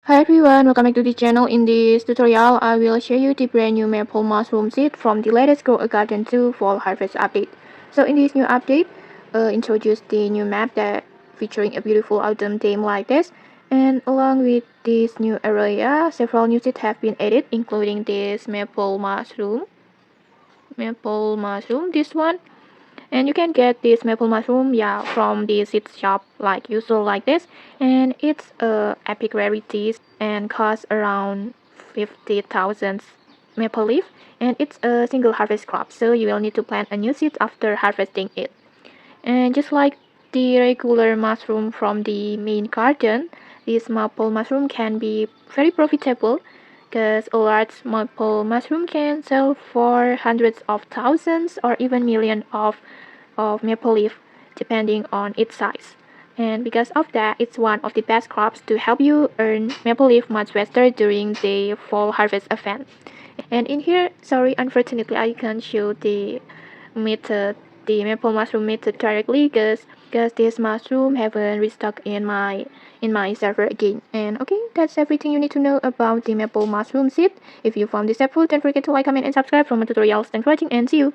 Hi everyone, welcome back to the channel. In this tutorial, I will show you the brand new maple mushroom seed from the latest Grow a Garden 2 Fall Harvest update. So in this new update, introduce the new map that featuring a beautiful autumn theme like this. And along with this new area, several new seeds have been added, including this maple mushroom, this one. And you can get this maple mushroom from the seed shop like usual like this, and it's a epic rarity and costs around 50,000 maple leaf, and it's a single harvest crop, so you will need to plant a new seed after harvesting it. And just like the regular mushroom from the main garden, this maple mushroom can be very profitable because a large maple mushroom can sell for hundreds of thousands or even millions of maple leaf depending on its size. And because of that, it's one of the best crops to help you earn maple leaf much faster during the fall harvest event. And in here, sorry, unfortunately, I can't show method, the maple mushroom method directly because this mushroom haven't restocked in my server again. And okay, that's everything you need to know about the maple mushroom seed. If you found this helpful, don't forget to like, comment, and subscribe for more tutorials. Thanks for watching, and see you.